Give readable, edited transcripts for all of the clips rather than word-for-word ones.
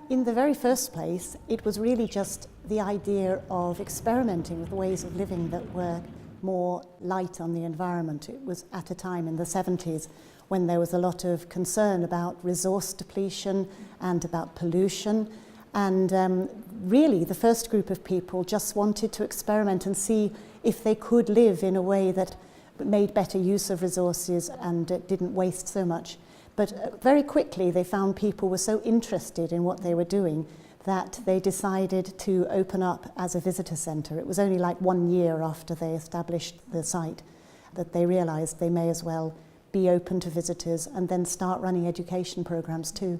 In the very first place, it was really just the idea of experimenting with ways of living that were more light on the environment. It was at a time in the 70s when there was a lot of concern about resource depletion and about pollution. And really, the first group of people just wanted to experiment and see if they could live in a way that made better use of resources and didn't waste so much. But very quickly they found people were so interested in what they were doing that they decided to open up as a visitor centre. It was only like 1 year after they established the site that they realised they may as well be open to visitors and then start running education programmes too.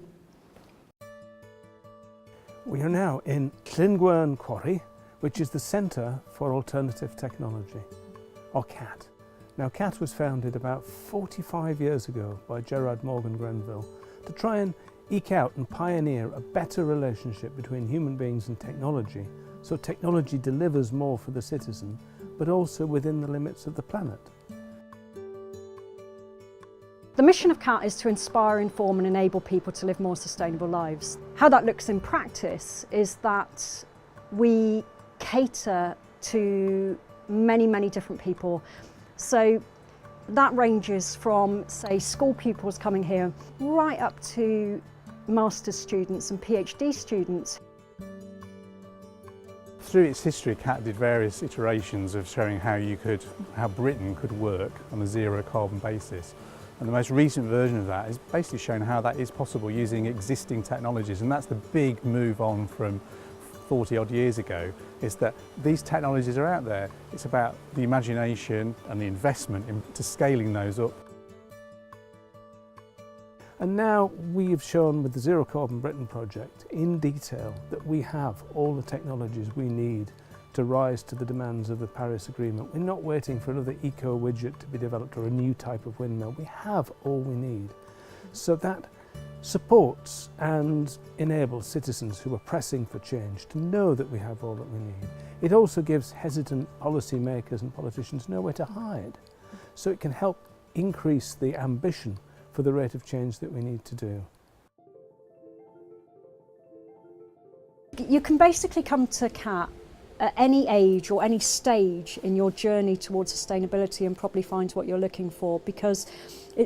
We are now in Llangwern Quarry, which is the Centre for Alternative Technology, or CAT. Now, CAT was founded about 45 years ago by Gerard Morgan Grenville to try and eke out and pioneer a better relationship between human beings and technology, so technology delivers more for the citizen, but also within the limits of the planet. The mission of CAT is to inspire, inform and enable people to live more sustainable lives. How that looks in practice is that we cater to many different people. So that ranges from, say, school pupils coming here right up to master's students and PhD students. Through its history, CAT did various iterations of showing how Britain could work on a zero carbon basis. And the most recent version of that is basically showing how that is possible using existing technologies, and that's the big move on from 40 odd years ago, is that these technologies are out there. It's about the imagination and the investment into scaling those up. And now we have shown with the Zero Carbon Britain project in detail that we have all the technologies we need to rise to the demands of the Paris Agreement. We're not waiting for another eco widget to be developed or a new type of windmill. We have all we need. So that supports and enables citizens who are pressing for change to know that we have all that we need. It also gives hesitant policy makers and politicians nowhere to hide. So it can help increase the ambition for the rate of change that we need to do. You can basically come to CAT at any age or any stage in your journey towards sustainability and probably find what you're looking for, because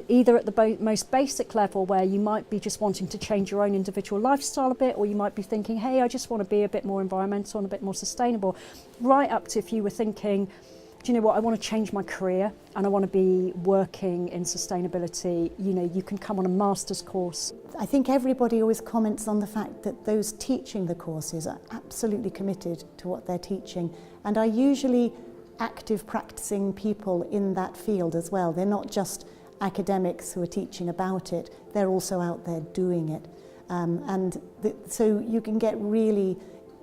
either at the most basic level where you might be just wanting to change your own individual lifestyle a bit, or you might be thinking, hey, I just want to be a bit more environmental and a bit more sustainable, right up to if you were thinking, do you know what, I want to change my career and I want to be working in sustainability. You know, you can come on a master's course. I think everybody always comments on the fact that those teaching the courses are absolutely committed to what they're teaching and are usually active practicing people in that field as well. They're not just academics who are teaching about it, they're also out there doing it. So you can get really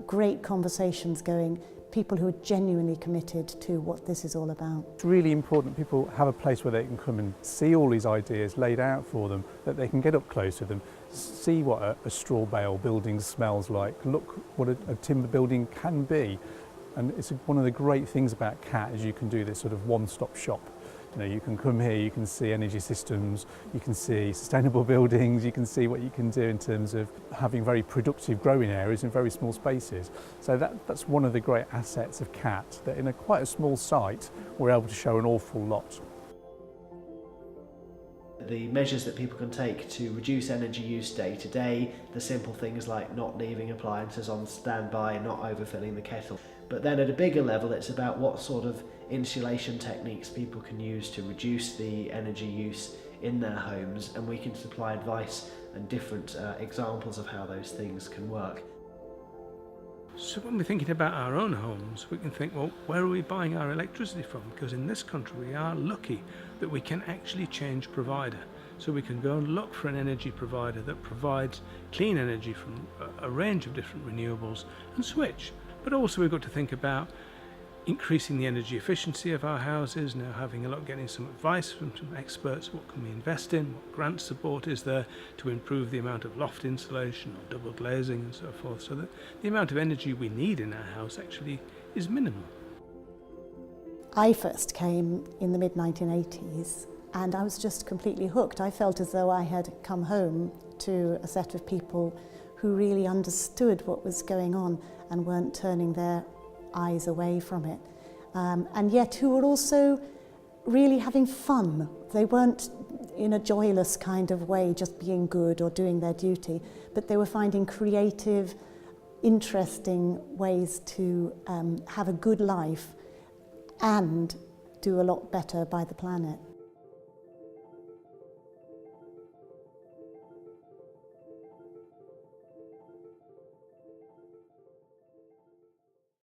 great conversations going, people who are genuinely committed to what this is all about. It's really important people have a place where they can come and see all these ideas laid out for them, that they can get up close to them, see what a straw bale building smells like, look what a timber building can be. And it's one of the great things about CAT is you can do this sort of one-stop shop. You know, you can come here, you can see energy systems, you can see sustainable buildings, you can see what you can do in terms of having very productive growing areas in very small spaces. So that's one of the great assets of CAT, that in quite a small site we're able to show an awful lot. The measures that people can take to reduce energy use day to day, the simple things like not leaving appliances on standby, not overfilling the kettle. But then at a bigger level, it's about what sort of insulation techniques people can use to reduce the energy use in their homes, and we can supply advice and different examples of how those things can work. So when we're thinking about our own homes, we can think, well, where are we buying our electricity from? Because in this country we are lucky that we can actually change provider. So we can go and look for an energy provider that provides clean energy from a range of different renewables and switch. But also we've got to think about increasing the energy efficiency of our houses, now having a look, getting some advice from some experts, what can we invest in, what grant support is there to improve the amount of loft insulation or double glazing and so forth, so that the amount of energy we need in our house actually is minimal. I first came in the mid-1980s and I was just completely hooked. I felt as though I had come home to a set of people who really understood what was going on and weren't turning their eyes away from it. And yet who were also really having fun. They weren't in a joyless kind of way just being good or doing their duty, but they were finding creative, interesting ways to have a good life and do a lot better by the planet.